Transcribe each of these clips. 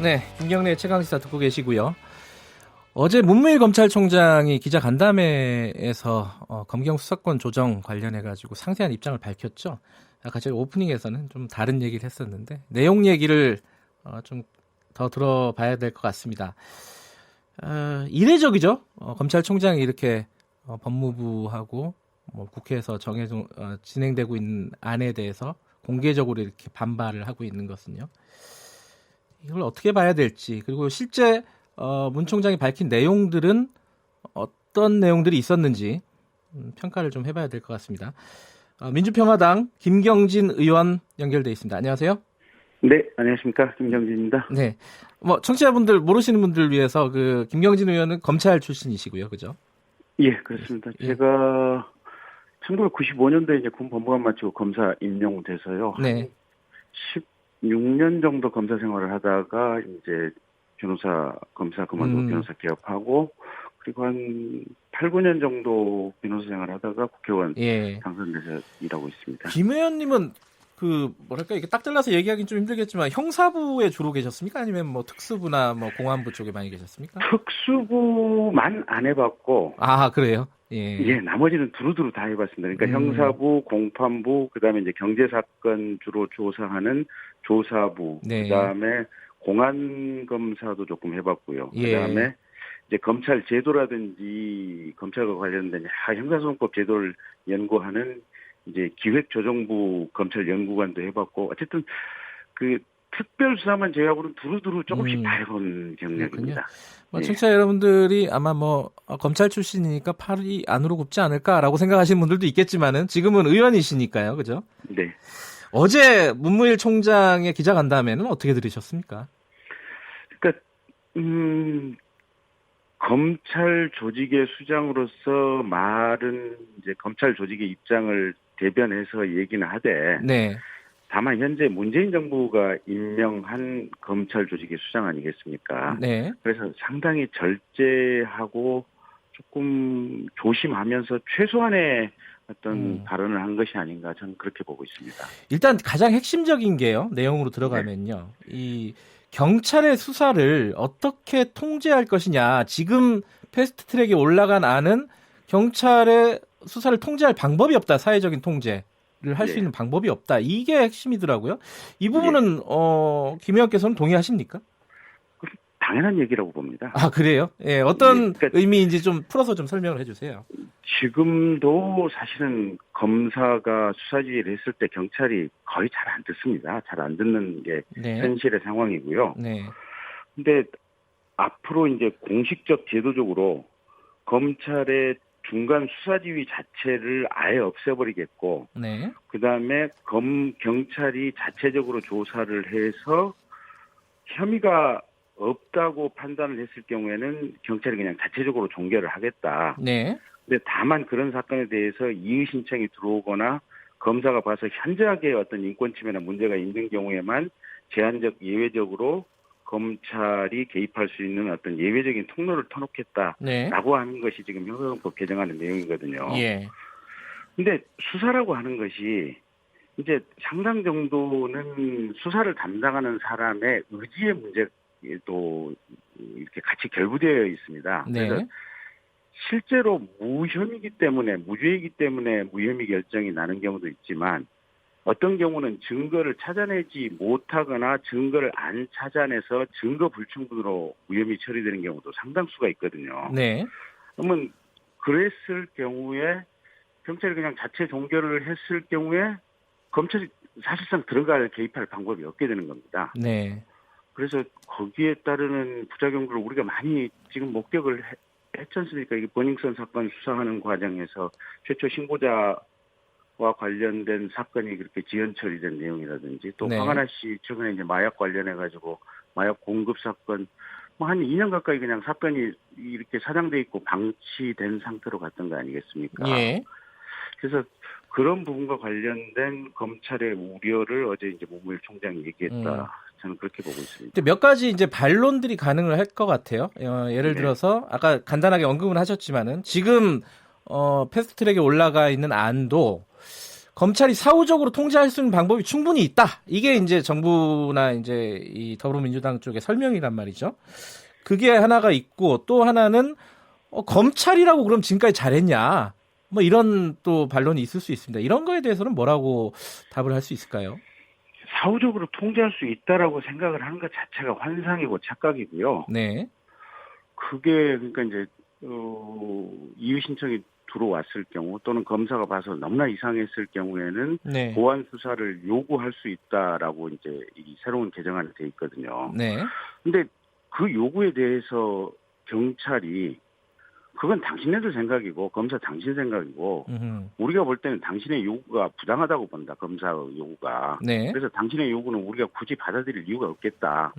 네, 김경래 최강시사 듣고 계시고요. 어제 문무일 검찰총장이 기자간담회에서 검경 수사권 조정 관련해가지고 상세한 입장을 밝혔죠. 아까 저희 오프닝에서는 좀 다른 얘기를 했었는데 내용 얘기를 좀 더 들어봐야 될 것 같습니다. 이례적이죠. 검찰총장이 이렇게 법무부하고 국회에서 진행되고 있는 안에 대해서 공개적으로 이렇게 반발을 하고 있는 것은요. 이걸 어떻게 봐야 될지, 그리고 실제 문 총장이 밝힌 내용들은 어떤 내용들이 있었는지 평가를 좀 해봐야 될 것 같습니다. 민주평화당 김경진 의원 연결돼 있습니다. 안녕하세요. 네, 안녕하십니까. 김경진입니다. 네, 청취자분들 모르시는 분들 위해서 그 김경진 의원은 검찰 출신이시고요, 그죠? 예, 그렇습니다. 예. 제가 1995년도에 이제 군 법무관 마치고 검사 임용돼서요. 네. 16년 정도 검사 생활을 하다가 이제 검사 그만두고 변호사 개업하고, 그리고 한 8, 9년 정도 변호사 생활을 하다가 국회의원 당선돼서 일하고 있습니다. 김 의원님은 이렇게 딱 잘라서 얘기하기는 좀 힘들겠지만 형사부에 주로 계셨습니까? 아니면 특수부나 공안부 쪽에 많이 계셨습니까? 특수부만 안 해봤고. 아, 그래요? 예, 나머지는 두루두루 다 해봤습니다. 그러니까 형사부, 공판부, 그다음에 이제 경제사건 주로 조사하는 조사부, 그다음에 공안검사도 조금 해봤고요. 그다음에 이제 검찰 제도라든지 검찰과 관련된 형사소송법 제도를 연구하는 이제 기획조정부 검찰연구관도 해봤고, 어쨌든 그 특별수사만 제외하고는 두루두루 조금씩 다 해본 경력입니다. 청취자 여러분들이 아마 검찰 출신이니까 팔이 안으로 굽지 않을까라고 생각하시는 분들도 있겠지만은 지금은 의원이시니까요, 그죠? 네. 어제 문무일 총장의 기자간담회는 어떻게 들으셨습니까? 그러니까 검찰 조직의 수장으로서 말은 이제 검찰 조직의 입장을 대변해서 얘기는 하되, 다만 현재 문재인 정부가 임명한 검찰 조직의 수장 아니겠습니까? 그래서 상당히 절제하고 조금 조심하면서 최소한의 어떤 발언을 한 것이 아닌가, 저는 그렇게 보고 있습니다. 일단 가장 핵심적인 게요, 내용으로 들어가면요. 이 경찰의 수사를 어떻게 통제할 것이냐. 지금 패스트트랙에 올라간 안은 경찰의 수사를 통제할 방법이 없다. 사회적인 통제를 할 수 있는 방법이 없다. 이게 핵심이더라고요. 이 부분은 김 의원께서는 동의하십니까? 당연한 얘기라고 봅니다. 아, 그래요? 예, 어떤 의미인지 좀 풀어서 좀 설명을 해주세요. 지금도 사실은 검사가 수사지휘를 했을 때 경찰이 거의 잘 안 듣습니다. 잘 안 듣는 게 현실의 상황이고요. 근데 앞으로 이제 공식적 제도적으로 검찰의 중간 수사지휘 자체를 아예 없애버리겠고, 그다음에 경찰이 자체적으로 조사를 해서 혐의가 없다고 판단을 했을 경우에는 경찰이 그냥 자체적으로 종결을 하겠다. 근데 다만 그런 사건에 대해서 이의 신청이 들어오거나 검사가 봐서 현저하게 어떤 인권 침해나 문제가 있는 경우에만 제한적 예외적으로 검찰이 개입할 수 있는 어떤 예외적인 통로를 터놓겠다라고 하는 것이 지금 형사소송법 개정하는 내용이거든요. 근데 수사라고 하는 것이 이제 상당 정도는 수사를 담당하는 사람의 의지의 문제도 이렇게 같이 결부되어 있습니다. 그래서 실제로 무혐의이기 때문에, 무죄이기 때문에 무혐의 결정이 나는 경우도 있지만, 어떤 경우는 증거를 찾아내지 못하거나 증거를 안 찾아내서 증거 불충분으로 무혐의 처리되는 경우도 상당수가 있거든요. 그러면 그랬을 경우에 경찰이 그냥 자체 종결을 했을 경우에 검찰이 사실상 개입할 방법이 없게 되는 겁니다. 그래서 거기에 따르는 부작용들을 우리가 많이 지금 목격을 했지 않습니까? 이게 버닝썬 사건 수사하는 과정에서 최초 신고자와 관련된 사건이 그렇게 지연 처리된 내용이라든지, 또 황하나 씨 최근에 이제 마약 관련해가지고 마약 공급 사건, 한 2년 가까이 그냥 사건이 이렇게 사장돼 있고 방치된 상태로 갔던 거 아니겠습니까? 그래서 그런 부분과 관련된 검찰의 우려를 어제 이제 문무일 총장이 얘기했다. 저는 그렇게 보고 있습니다. 몇 가지 이제 반론들이 가능을 할 것 같아요. 예를 들어서 아까 간단하게 언급을 하셨지만은 지금 패스트트랙에 올라가 있는 안도 검찰이 사후적으로 통제할 수 있는 방법이 충분히 있다. 이게 이제 정부나 이제 이 더불어민주당 쪽의 설명이란 말이죠. 그게 하나가 있고 또 하나는 검찰이라고 그럼 지금까지 잘했냐? 뭐 이런 또 반론이 있을 수 있습니다. 이런 거에 대해서는 뭐라고 답을 할 수 있을까요? 사후적으로 통제할 수 있다라고 생각을 하는 것 자체가 환상이고 착각이고요. 네. 그게 그러니까 이제 이유 신청이 들어왔을 경우 또는 검사가 봐서 너무나 이상했을 경우에는 네. 보완 수사를 요구할 수 있다라고 이제 이 새로운 개정안에 돼 있거든요. 네. 근데 그 요구에 대해서 경찰이 그건 당신네들 생각이고 검사 당신 생각이고 우리가 볼 때는 당신의 요구가 부당하다고 본다. 검사 요구가. 네. 그래서 당신의 요구는 우리가 굳이 받아들일 이유가 없겠다.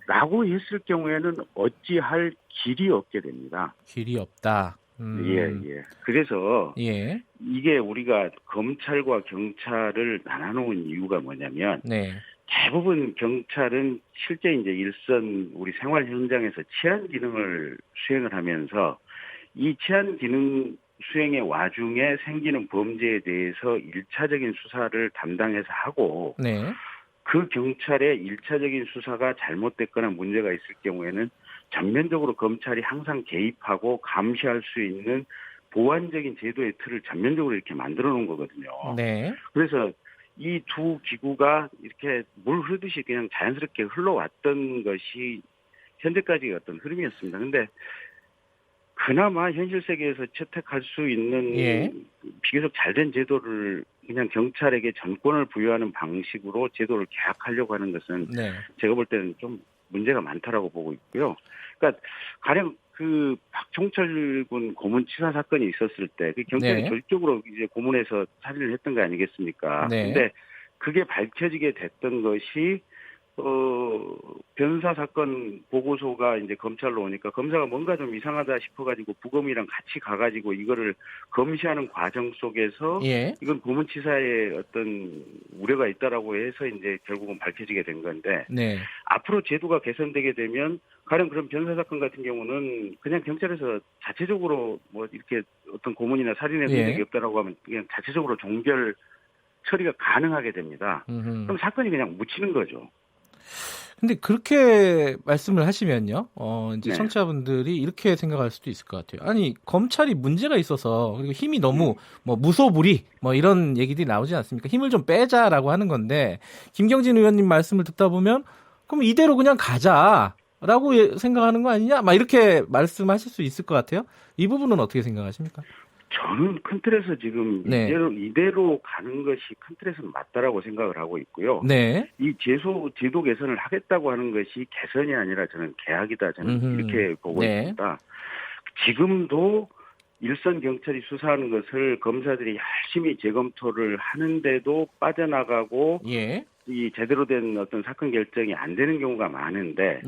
라고 했을 경우에는 어찌할 길이 없게 됩니다. 길이 없다. 예. 그래서 예. 이게 우리가 검찰과 경찰을 나눠놓은 이유가 뭐냐면 네. 대부분 경찰은 실제 이제 일선 우리 생활 현장에서 치안 기능을 수행을 하면서 이 치안 기능 수행의 와중에 생기는 범죄에 대해서 1차적인 수사를 담당해서 하고 네. 그 경찰의 1차적인 수사가 잘못됐거나 문제가 있을 경우에는 전면적으로 검찰이 항상 개입하고 감시할 수 있는 보완적인 제도의 틀을 전면적으로 이렇게 만들어 놓은 거거든요. 네. 그래서 이 두 기구가 이렇게 물 흐르듯이 그냥 자연스럽게 흘러왔던 것이 현재까지의 어떤 흐름이었습니다. 근데 그나마 현실 세계에서 채택할 수 있는 비교적 잘된 제도를 그냥 경찰에게 전권을 부여하는 방식으로 제도를 개혁하려고 하는 것은 제가 볼 때는 좀 문제가 많다라고 보고 있고요. 그러니까 가령 그 박종철 군 고문치사 사건이 있었을 때 그 경찰이 조직적으로 이제 고문해서 살인을 했던 거 아니겠습니까? 근데 그게 밝혀지게 됐던 것이 변사 사건 보고서가 이제 검찰로 오니까 검사가 뭔가 좀 이상하다 싶어가지고 부검이랑 같이 가가지고 이거를 검시하는 과정 속에서 이건 고문치사에 어떤 우려가 있다라고 해서 이제 결국은 밝혀지게 된 건데 앞으로 제도가 개선되게 되면 가령 그런 변사 사건 같은 경우는 그냥 경찰에서 자체적으로 뭐 이렇게 어떤 고문이나 살인의 흔적이 없다라고 하면 그냥 자체적으로 종결 처리가 가능하게 됩니다. 그럼 사건이 그냥 묻히는 거죠. 근데 그렇게 말씀을 하시면요, 이제 청취자분들이 이렇게 생각할 수도 있을 것 같아요. 아니, 검찰이 문제가 있어서, 그리고 힘이 너무, 무소불위, 이런 얘기들이 나오지 않습니까? 힘을 좀 빼자라고 하는 건데, 김경진 의원님 말씀을 듣다 보면, 그럼 이대로 그냥 가자라고 생각하는 거 아니냐? 막 이렇게 말씀하실 수 있을 것 같아요. 이 부분은 어떻게 생각하십니까? 저는 큰 틀에서 지금 이대로 가는 것이 큰 틀에서는 맞다라고 생각을 하고 있고요. 이 제도 개선을 하겠다고 하는 것이 개선이 아니라 저는 개혁이다. 저는 이렇게 보고 있습니다. 지금도 일선 경찰이 수사하는 것을 검사들이 열심히 재검토를 하는데도 빠져나가고 이 제대로 된 어떤 사건 결정이 안 되는 경우가 많은데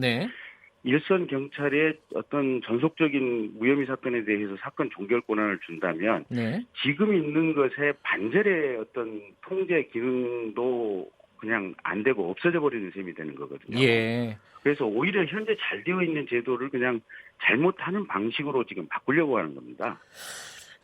일선 경찰의 어떤 전속적인 무혐의 사건에 대해서 사건 종결 권한을 준다면 지금 있는 것에 반절의 어떤 통제 기능도 그냥 안 되고 없어져 버리는 셈이 되는 거거든요. 그래서 오히려 현재 잘 되어 있는 제도를 그냥 잘못하는 방식으로 지금 바꾸려고 하는 겁니다.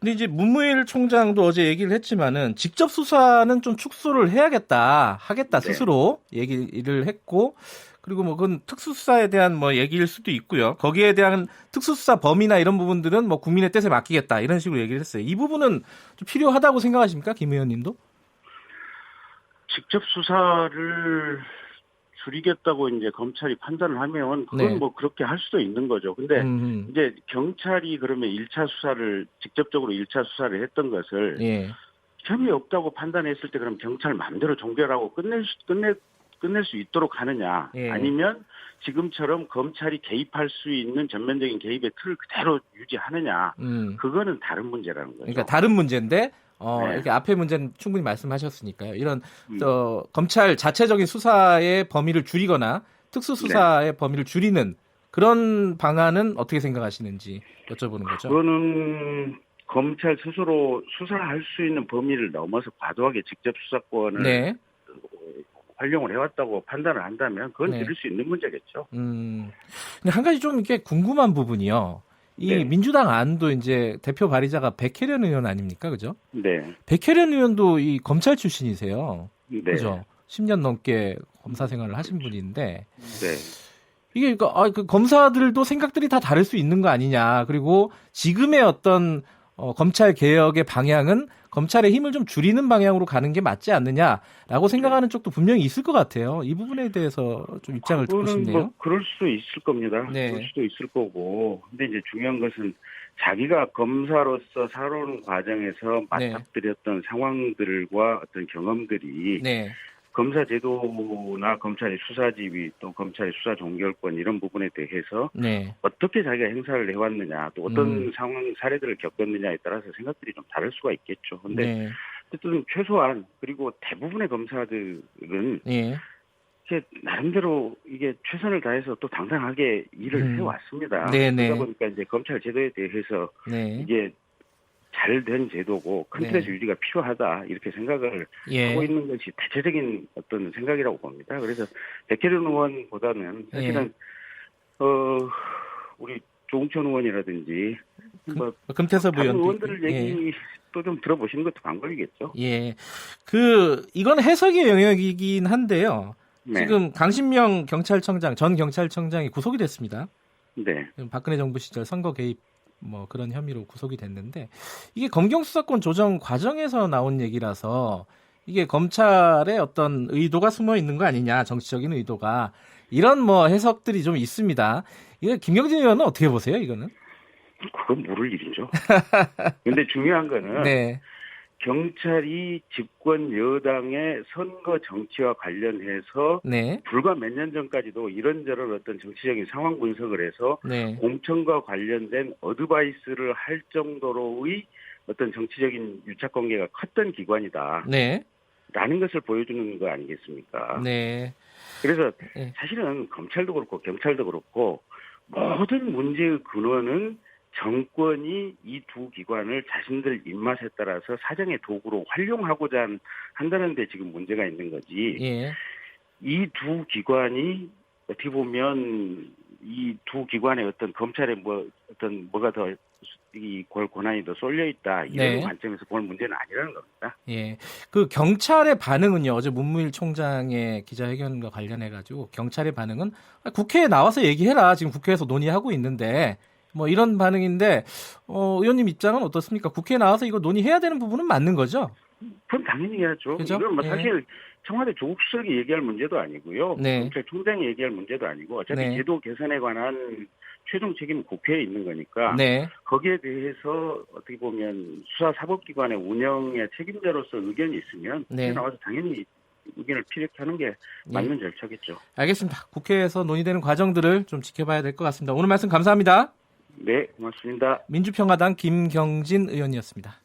근데 이제 문무일 총장도 어제 얘기를 했지만은 직접 수사는 좀 축소를 하겠다 스스로 얘기를 했고, 그리고 그건 특수수사에 대한 얘기일 수도 있고요. 거기에 대한 특수수사 범위나 이런 부분들은 국민의 뜻에 맡기겠다 이런 식으로 얘기를 했어요. 이 부분은 좀 필요하다고 생각하십니까, 김 의원님도? 직접 수사를 줄이겠다고 이제 검찰이 판단을 하면 그건 그렇게 할 수도 있는 거죠. 근데 이제 경찰이 그러면 직접적으로 1차 수사를 했던 것을 혐의 없다고 판단했을 때 그럼 경찰 마음대로 종결하고 끝낼 수 있도록 하느냐, 아니면 지금처럼 검찰이 개입할 수 있는 전면적인 개입의 틀을 그대로 유지하느냐, 그거는 다른 문제라는 거죠. 그러니까 다른 문제인데 이렇게 앞에 문제는 충분히 말씀하셨으니까요. 이런 검찰 자체적인 수사의 범위를 줄이거나 특수수사의 범위를 줄이는 그런 방안은 어떻게 생각하시는지 여쭤보는 거죠. 그거는 검찰 스스로 수사할 수 있는 범위를 넘어서 과도하게 직접 수사권을 활용을 해왔다고 판단을 한다면 그건 드릴 수 있는 문제겠죠. 근데 한 가지 좀 이렇게 궁금한 부분이요. 이 네. 민주당 안도 이제 대표 발의자가 백혜련 의원 아닙니까? 그죠? 네. 백혜련 의원도 이 검찰 출신이세요. 네. 그죠? 10년 넘게 검사 생활을 하신 분인데. 네. 이게 그 검사들도 생각들이 다 다를 수 있는 거 아니냐. 그리고 지금의 어떤 검찰 개혁의 방향은 검찰의 힘을 좀 줄이는 방향으로 가는 게 맞지 않느냐라고 생각하는 쪽도 분명히 있을 것 같아요. 이 부분에 대해서 좀 입장을 듣고 싶네요. 뭐 그럴 수도 있을 겁니다. 네. 그럴 수도 있을 거고. 근데 이제 중요한 것은 자기가 검사로서 살아오는 과정에서 맞닥뜨렸던 상황들과 어떤 경험들이 네. 검사 제도나 검찰의 수사 지휘 또 검찰의 수사 종결권 이런 부분에 대해서 네. 어떻게 자기가 행사를 해왔느냐 또 어떤 상황 사례들을 겪었느냐에 따라서 생각들이 좀 다를 수가 있겠죠. 근데 네. 어쨌든 최소한 그리고 대부분의 검사들은 네. 이게 나름대로 이게 최선을 다해서 또 당당하게 일을 해왔습니다. 네네. 그러다 보니까 이제 검찰 제도에 대해서 네. 이게 잘된 제도고 큰 틀에서 유지가 필요하다 이렇게 생각을 하고 있는 것이 대체적인 어떤 생각이라고 봅니다. 그래서 백혜련 의원보다는 사실은 우리 조응천 의원이라든지 뭐 금태섭 의원 의원들 얘기 또 좀 들어보시는 것도 방법이겠죠. 예, 이건 해석의 영역이긴 한데요. 네. 지금 강신명 경찰청장 전 경찰청장이 구속이 됐습니다. 네. 박근혜 정부 시절 선거 개입 뭐 그런 혐의로 구속이 됐는데 이게 검경 수사권 조정 과정에서 나온 얘기라서 이게 검찰의 어떤 의도가 숨어 있는 거 아니냐, 정치적인 의도가 이런 뭐 해석들이 좀 있습니다. 이거 김경진 의원은 어떻게 보세요, 이거는? 그건 모를 일이죠. 근데 중요한 거는 네. 경찰이 집권 여당의 선거 정치와 관련해서 불과 몇 년 전까지도 이런저런 어떤 정치적인 상황 분석을 해서 공천과 관련된 어드바이스를 할 정도로의 어떤 정치적인 유착관계가 컸던 기관이다. 라는 것을 보여주는 거 아니겠습니까? 네. 그래서 사실은 검찰도 그렇고 경찰도 그렇고 모든 문제의 근원은 정권이 이 두 기관을 자신들 입맛에 따라서 사정의 도구로 활용하고자 한다는 데 지금 문제가 있는 거지. 이 두 기관이 어떻게 보면 이 두 기관의 어떤 검찰의 뭐가 더 이 권한이 더 쏠려 있다 이런 관점에서 볼 문제는 아니라는 겁니다. 예, 그 경찰의 반응은요. 어제 문무일 총장의 기자회견과 관련해 가지고 경찰의 반응은 국회에 나와서 얘기해라. 지금 국회에서 논의하고 있는데. 뭐 이런 반응인데 의원님 입장은 어떻습니까? 국회에 나와서 이거 논의해야 되는 부분은 맞는 거죠? 그럼 당연히 해야죠. 그죠? 이건 뭐 사실 청와대 조국 수석이 얘기할 문제도 아니고요. 검찰총장이 얘기할 문제도 아니고 어차피 제도 개선에 관한 최종 책임은 국회에 있는 거니까 거기에 대해서 어떻게 보면 수사사법기관의 운영의 책임자로서 의견이 있으면 나와서 당연히 의견을 피력하는 게 맞는 절차겠죠. 알겠습니다. 국회에서 논의되는 과정들을 좀 지켜봐야 될 것 같습니다. 오늘 말씀 감사합니다. 네, 고맙습니다. 민주평화당 김경진 의원이었습니다.